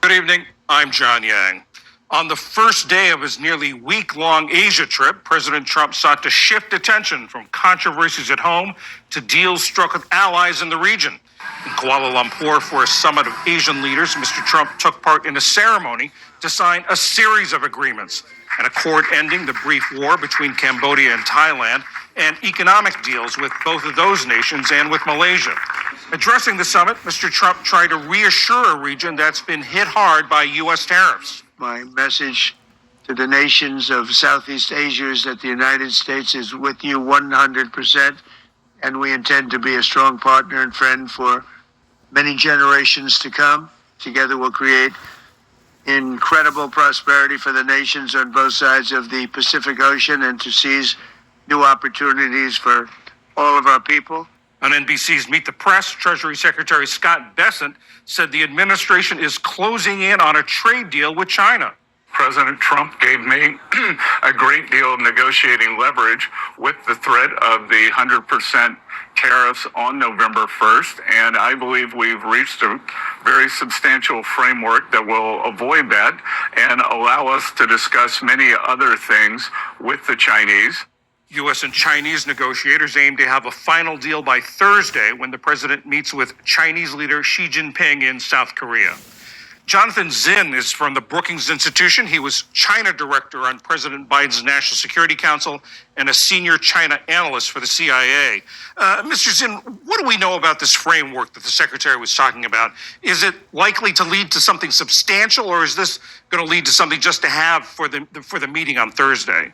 Good evening. I'm John Yang. On the first day of his nearly week-long Asia trip, President Trump sought to shift attention from controversies at home to deals struck with allies in the region. In Kuala Lumpur, for a summit of Asian leaders, Mr. Trump took part in a ceremony to sign a series of agreements, an accord ending the brief war between Cambodia and Thailand, and economic deals with both of those nations and with Malaysia. Addressing the summit, Mr. Trump tried to reassure a region that's been hit hard by U.S. tariffs. My message to the nations of Southeast Asia is that the United States is with you 100%, and we intend to be a strong partner and friend for many generations to come. Together we'll create incredible prosperity for the nations on both sides of the Pacific Ocean and to seize new opportunities for all of our people. On NBC's Meet the Press, Treasury Secretary Scott Bessent said the administration is closing in on a trade deal with China. President Trump gave me a great deal of negotiating leverage with the threat of the 100% tariffs on November 1st, and I believe we've reached a very substantial framework that will avoid that and allow us to discuss many other things with the Chinese. U.S. and Chinese negotiators aim to have a final deal by Thursday when the president meets with Chinese leader Xi Jinping in South Korea. Jonathan Czin is from the Brookings Institution. He was China director on President Biden's National Security Council and a senior China analyst for the CIA. Mr. Czin, what do we know about this framework that the secretary was talking about? Is it likely to lead to something substantial, or is this going to lead to something just to have for the meeting on Thursday?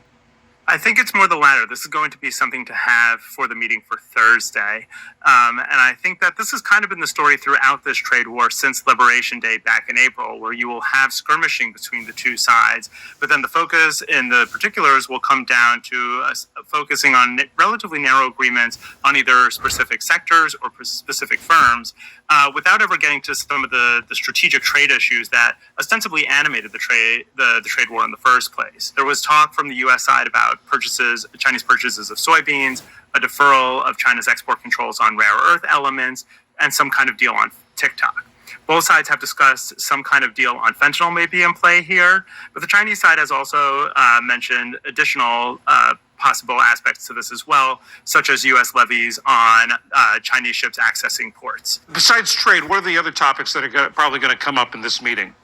I think it's more the latter. This is going to be something to have for the meeting for Thursday. And I think that this has kind of been the story throughout this trade war since Liberation Day back in April, where you will have skirmishing between the two sides. But then the focus in the particulars will come down to focusing on relatively narrow agreements on either specific sectors or specific firms, without ever getting to some of the strategic trade issues that ostensibly animated the trade war in the first place. There was talk from the U.S. side about Chinese purchases of soybeans, a deferral of China's export controls on rare earth elements, and some kind of deal on TikTok. Both sides have discussed some kind of deal on fentanyl may be in play here, but the Chinese side has also mentioned additional possible aspects to this as well, such as U.S. levies on Chinese ships accessing ports. Besides trade, what are the other topics that are probably going to come up in this meeting?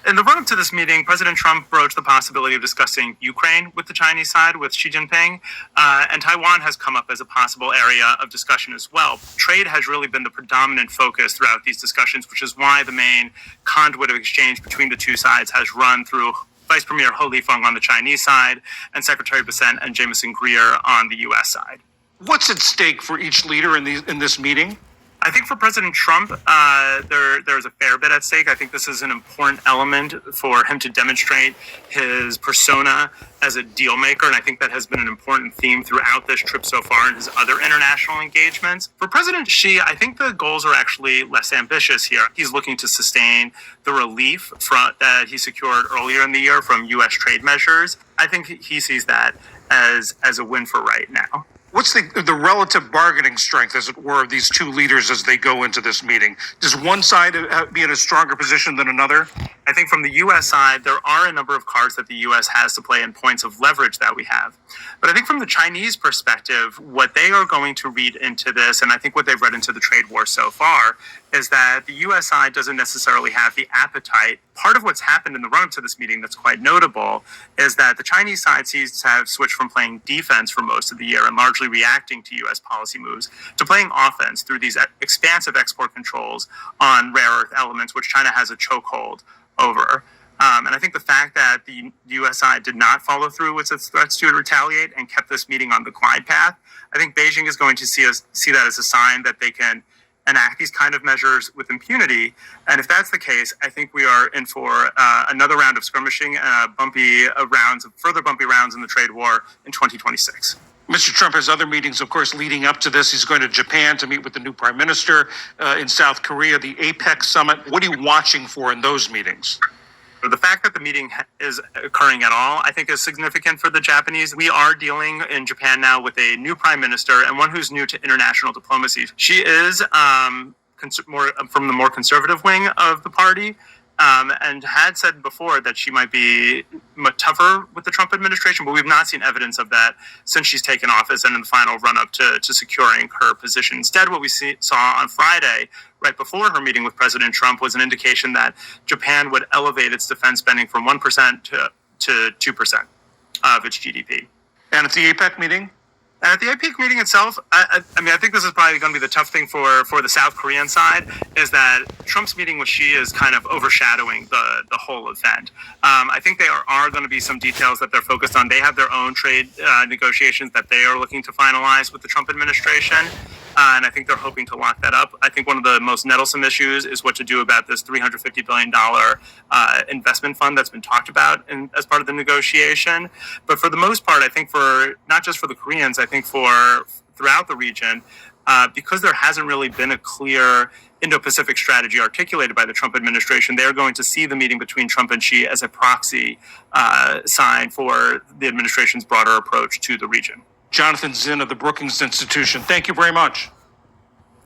In the run-up to this meeting, President Trump broached the possibility of discussing Ukraine with the Chinese side, with Xi Jinping, and Taiwan has come up as a possible area of discussion as well. Trade has really been the predominant focus throughout these discussions, which is why the main conduit of exchange between the two sides has run through Vice Premier Ho Li-feng on the Chinese side and Secretary Bessent and Jameson Greer on the U.S. side. What's at stake for each leader in this meeting? I think for President Trump, there's a fair bit at stake. I think this is an important element for him to demonstrate his persona as a deal maker, and I think that has been an important theme throughout this trip so far and his other international engagements. For President Xi, I think the goals are actually less ambitious here. He's looking to sustain the relief that he secured earlier in the year from U.S. trade measures. I think he sees that as a win for right now. What's the relative bargaining strength, as it were, of these two leaders as they go into this meeting? Does one side be in a stronger position than another? I think from the U.S. side, there are a number of cards that the U.S. has to play and points of leverage that we have. But I think from the Chinese perspective, what they are going to read into this, and I think what they've read into the trade war so far, is that the U.S. side doesn't necessarily have the appetite. Part of what's happened in the run-up to this meeting that's quite notable is that the Chinese side seems to have switched from playing defense for most of the year and largely reacting to U.S. policy moves to playing offense through these expansive export controls on rare earth elements, which China has a chokehold over. And I think the fact that the U.S. side did not follow through with its threats to retaliate and kept this meeting on the glide path, I think Beijing is going to see that as a sign that they can enact these kind of measures with impunity. And if that's the case, I think we are in for another round of skirmishing, further bumpy rounds in the trade war in 2026. Mr. Trump has other meetings, of course, leading up to this. He's going to Japan to meet with the new prime minister, in South Korea, the APEC summit. What are you watching for in those meetings? The fact that the meeting is occurring at all, I think, is significant for the Japanese. We are dealing in Japan now with a new prime minister and one who's new to international diplomacy. She is from the more conservative wing of the party, and had said before that she might be much tougher with the Trump administration, but we've not seen evidence of that since she's taken office and in the final run-up to securing her position. Instead, what we saw on Friday, right before her meeting with President Trump, was an indication that Japan would elevate its defense spending from 1% to 2% of its GDP. And at the APEC meeting? And at the APEC meeting itself, I think this is probably going to be the tough thing for the South Korean side, is that Trump's meeting with Xi is kind of overshadowing the whole event. I think there are going to be some details that they're focused on. They have their own trade negotiations that they are looking to finalize with the Trump administration. And I think they're hoping to lock that up. I think one of the most nettlesome issues is what to do about this $350 billion investment fund that's been talked about as part of the negotiation. But for the most part, I think for not just for the Koreans, I think for throughout the region, because there hasn't really been a clear Indo-Pacific strategy articulated by the Trump administration, they're going to see the meeting between Trump and Xi as a proxy sign for the administration's broader approach to the region. Jonathan Czin of the Brookings Institution, thank you very much.